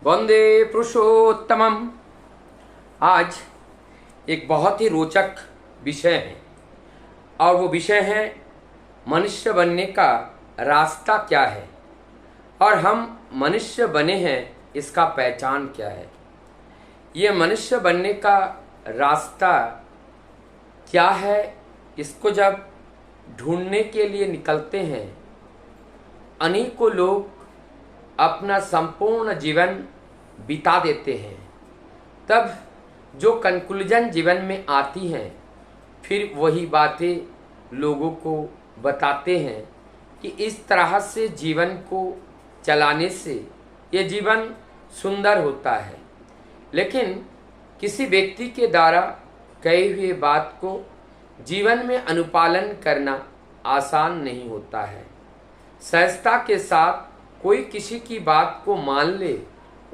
वंदे पुरुषोत्तमम। आज एक बहुत ही रोचक विषय है और वो विषय है मनुष्य बनने का रास्ता क्या है और हम मनुष्य बने हैं इसका पहचान क्या है। ये मनुष्य बनने का रास्ता क्या है, इसको जब ढूंढने के लिए निकलते हैं अनेकों लोग अपना संपूर्ण जीवन बिता देते हैं। तब जो कंक्लूजन जीवन में आती हैं फिर वही बातें लोगों को बताते हैं कि इस तरह से जीवन को चलाने से ये जीवन सुंदर होता है। लेकिन किसी व्यक्ति के द्वारा कही हुए बात को जीवन में अनुपालन करना आसान नहीं होता है। सहजता के साथ कोई किसी की बात को मान ले,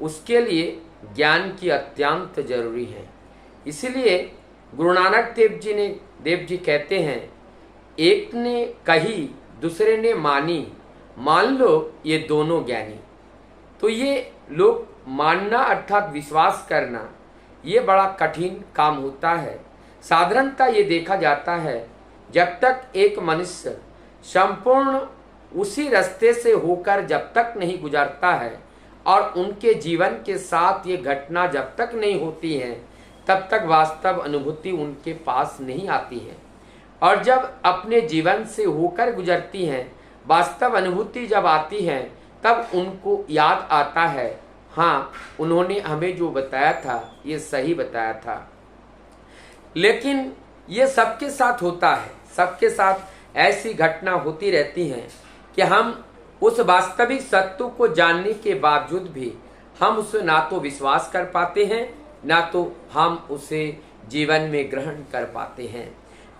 उसके लिए ज्ञान की अत्यंत जरूरी है। इसलिए गुरु नानक देव जी कहते हैं, एक ने कही दूसरे ने मानी, मान लो ये दोनों ज्ञानी। तो ये लोग मानना अर्थात विश्वास करना ये बड़ा कठिन काम होता है। साधारणतः ये देखा जाता है जब तक एक मनुष्य संपूर्ण उसी रास्ते से होकर जब तक नहीं गुजरता है और उनके जीवन के साथ ये घटना जब तक नहीं होती है तब तक वास्तव अनुभूति उनके पास नहीं आती है। और जब अपने जीवन से होकर गुजरती हैं वास्तव अनुभूति जब आती है तब उनको याद आता है, हाँ उन्होंने हमें जो बताया था ये सही बताया था। लेकिन ये सबके साथ होता है, सबके साथ ऐसी घटना होती रहती हैं कि हम उस वास्तविक सत्य को जानने के बावजूद भी हम उसे ना तो विश्वास कर पाते हैं ना तो हम उसे जीवन में ग्रहण कर पाते हैं।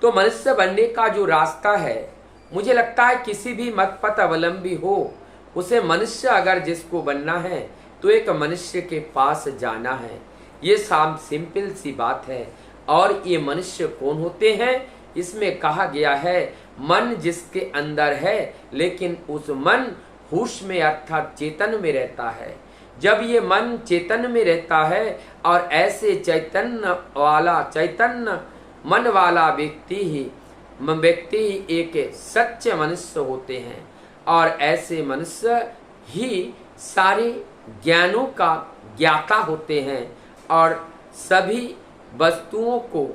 तो मनुष्य बनने का जो रास्ता है, मुझे लगता है किसी भी मत पथ अवलंबी हो उसे मनुष्य अगर जिसको बनना है तो एक मनुष्य के पास जाना है। ये सिंपल सी बात है। और ये मनुष्य कौन होते हैं, इसमें कहा गया है मन जिसके अंदर है लेकिन उस मन होश में अर्थात चेतन में रहता है। जब ये मन चेतन में रहता है और ऐसे चैतन्य मन वाला व्यक्ति ही एक सच्चे मनुष्य होते हैं। और ऐसे मनुष्य ही सारे ज्ञानों का ज्ञाता होते हैं और सभी वस्तुओं को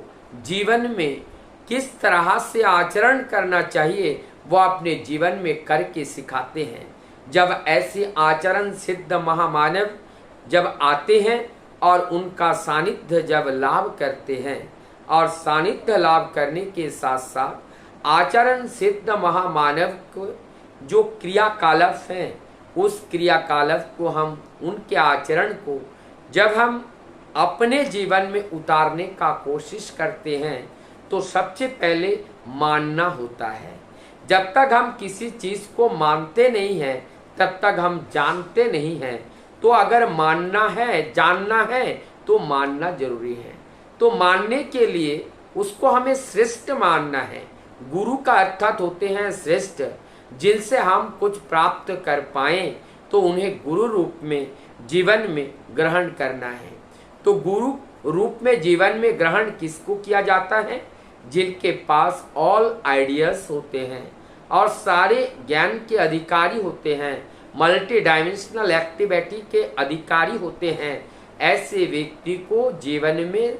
जीवन में किस तरह से आचरण करना चाहिए वो अपने जीवन में करके सिखाते हैं। जब ऐसे आचरण सिद्ध महामानव जब आते हैं और उनका सानिध्य जब लाभ करते हैं और सानिध्य लाभ करने के साथ साथ आचरण सिद्ध महामानव को जो क्रियाकलाप हैं उस क्रियाकलाप को हम उनके आचरण को जब हम अपने जीवन में उतारने का कोशिश करते हैं तो सबसे पहले मानना होता है। जब तक हम किसी चीज को मानते नहीं हैं तब तक हम जानते नहीं हैं। तो अगर मानना है जानना है तो मानना जरूरी है। तो मानने के लिए उसको हमें श्रेष्ठ मानना है। गुरु का अर्थात होते हैं श्रेष्ठ, जिनसे हम कुछ प्राप्त कर पाएं तो उन्हें गुरु रूप में जीवन में ग्रहण करना है। तो गुरु रूप में जीवन में ग्रहण किसको किया जाता है, जिनके पास ऑल आइडियाज होते हैं और सारे ज्ञान के अधिकारी होते हैं, मल्टी डायमेंशनल एक्टिविटी के अधिकारी होते हैं। ऐसे व्यक्ति को जीवन में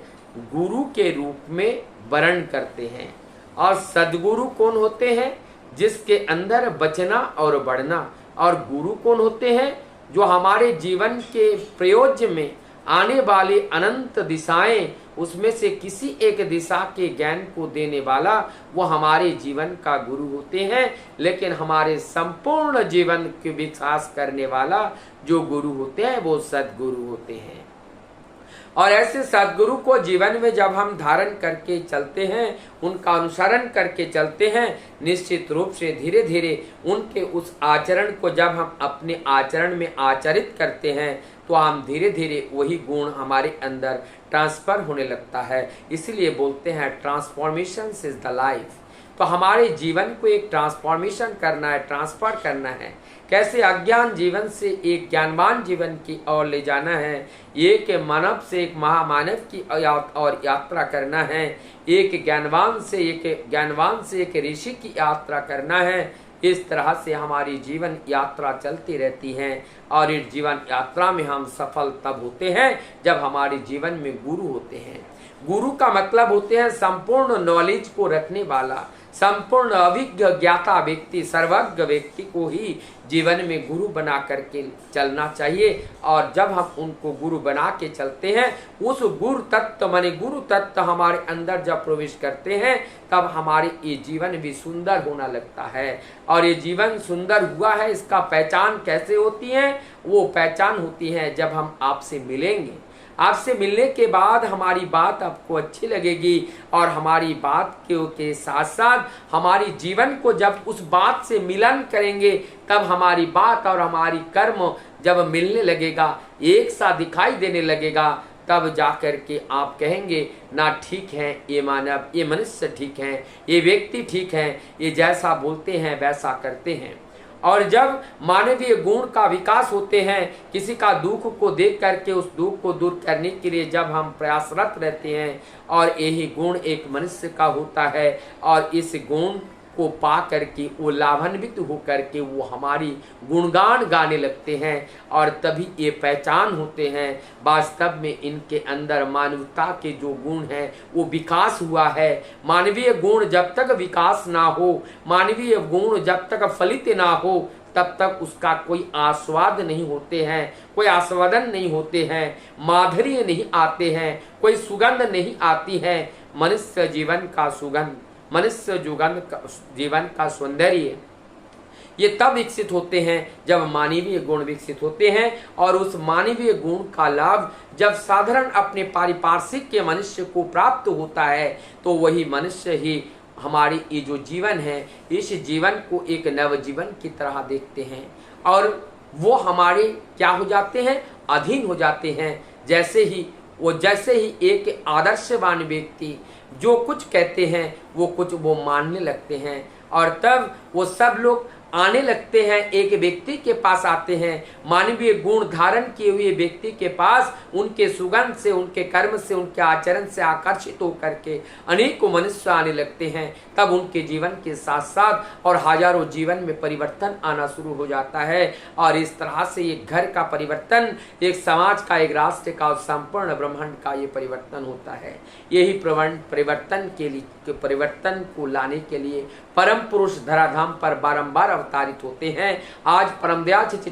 गुरु के रूप में वर्ण करते हैं। और सदगुरु कौन होते हैं, जिसके अंदर बचना और बढ़ना। और गुरु कौन होते हैं, जो हमारे जीवन के प्रयोज्य में आने वाली अनंत दिशाएं उसमें से किसी एक दिशा के ज्ञान को देने वाला वो हमारे जीवन का गुरु होते हैं। लेकिन हमारे संपूर्ण जीवन के विकास करने वाला जो गुरु होते हैं वो सद्गुरु होते हैं। और ऐसे सद्गुरु को जीवन में जब हम धारण करके चलते हैं, उनका अनुसरण करके चलते हैं, निश्चित रूप से धीरे धीरे उनके उस आचरण को जब हम अपने आचरण में आचरित करते हैं तो हम धीरे धीरे वही गुण हमारे अंदर ट्रांसफर होने लगता है। इसलिए बोलते हैं ट्रांसफॉर्मेशन इज द लाइफ। तो हमारे जीवन को एक ट्रांसफॉर्मेशन करना है, ट्रांसफर करना है। कैसे अज्ञान जीवन से एक ज्ञानवान जीवन की ओर ले जाना है, एक मानव से एक महामानव की और यात्रा करना है, एक ज्ञानवान से एक ऋषि की यात्रा करना है। इस तरह से हमारी जीवन यात्रा चलती रहती है और इस जीवन यात्रा में हम सफल तब होते हैं जब हमारे जीवन में गुरु होते हैं। गुरु का मतलब होते हैं संपूर्ण नॉलेज को रखने वाला, संपूर्ण अभिज्ञ ज्ञाता व्यक्ति, सर्वज्ञ व्यक्ति को ही जीवन में गुरु बना करके चलना चाहिए। और जब हम उनको गुरु बना के चलते हैं, उस गुरु तत्व माने गुरु तत्व हमारे अंदर जब प्रवेश करते हैं, तब हमारे ये जीवन भी सुंदर होना लगता है। और ये जीवन सुंदर हुआ है, इसका पहचान कैसे होती है? वो पहचान होती है जब हम आपसे मिलेंगे। आपसे मिलने के बाद हमारी बात आपको अच्छी लगेगी और हमारी बात के साथ साथ हमारी जीवन को जब उस बात से मिलन करेंगे, तब हमारी बात और हमारी कर्म जब मिलने लगेगा, एक सा दिखाई देने लगेगा, तब जाकर के आप कहेंगे ना ठीक है ये मानव, ये मनुष्य ठीक है, ये व्यक्ति ठीक है, ये जैसा बोलते हैं वैसा करते हैं। और जब मानवीय गुण का विकास होते हैं, किसी का दुख को देख करके उस दुख को दूर करने के लिए जब हम प्रयासरत रहते हैं, और यही गुण एक मनुष्य का होता है, और इस गुण को पा करके वो लाभान्वित होकर के वो हमारी गुणगान गाने लगते हैं, और तभी ये पहचान होते हैं वास्तव में इनके अंदर मानवता के जो गुण हैं वो विकास हुआ है। मानवीय गुण जब तक विकास ना हो, मानवीय गुण जब तक फलित ना हो, तब तक उसका कोई आस्वाद नहीं होते हैं, कोई आस्वादन नहीं होते हैं, माधुर्य नहीं आते हैं, कोई सुगंध नहीं आती है। मनुष्य जीवन का सुगंध, मनुष्य जीवन का सौंदर्य ये तब विकसित होते हैं जब मानवीय गुण विकसित होते हैं, और उस मानवीय गुण का लाभ जब साधारण अपने पारिपार्श्विक के मनुष्य को प्राप्त होता है, तो वही मनुष्य ही हमारी ये जो जीवन है, इस जीवन को एक नव जीवन की तरह देखते हैं, और वो हमारे क्या हो जाते हैं? अधीन हो जाते हैं। जैसे ही एक आदर्शवान व्यक्ति जो कुछ कहते हैं वो मानने लगते हैं, और तब वो सब लोग आने लगते हैं, एक व्यक्ति के पास आते हैं, मानवीय गुण धारण किए हुए व्यक्ति के पास, उनके सुगंध से, उनके कर्म से, उनके आचरण से आकर्षित होकर के अनेकों मनुष्य आने लगते हैं। तब उनके जीवन के साथ साथ और हजारों जीवन में परिवर्तन आना शुरू हो जाता है, और इस तरह से एक घर का परिवर्तन, एक समाज का, एक राष्ट्र का और संपूर्ण ब्रह्मांड का ये परिवर्तन होता है। यही परिवर्तन को लाने के लिए परम पुरुष धराधाम पर बारंबार अवतारित होते हैं। आज परमदयाल श्री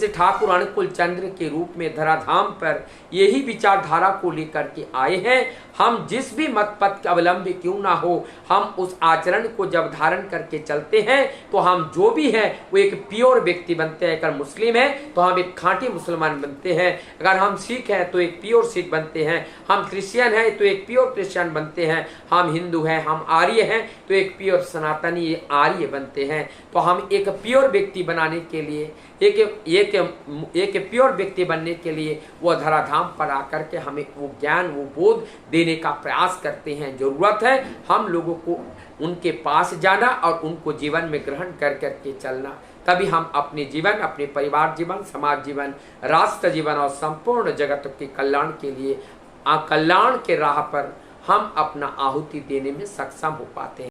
ठाकुर अनुकूल चंद्र के रूप में धराधाम पर यही विचारधारा को लेकर के आए हैं। हम जिस भी मत पथ के अवलंबी क्यों ना हो, हम उस आचरण को जब धारण करके चलते हैं, तो हम जो भी है वो एक प्योर व्यक्ति बनते हैं। अगर मुस्लिम है तो हम एक खांटी मुसलमान बनते हैं, अगर हम सिख हैं तो एक प्योर सिख बनते हैं, हम क्रिश्चियन हैं तो एक प्योर क्रिश्चियन बनते हैं, हम हिंदू हैं, हम आर्य हैं तो एक प्योर सनातनी आर्य बनते हैं। तो हम एक प्योर व्यक्ति बनाने के लिए, एक प्योर व्यक्ति बनने के लिए वो धराधाम पर आकर के हमें वो ज्ञान, वो बोध देने का प्रयास करते हैं। जरूरत है हम लोगों को उनके पास जाना और उनको जीवन में ग्रहण कर करके चलना, तभी हम अपने जीवन, अपने परिवार जीवन, समाज जीवन, राष्ट्र जीवन और संपूर्ण जगत के कल्याण के लिए, कल्याण के राह पर हम अपना आहुति देने में सक्षम हो पाते हैं।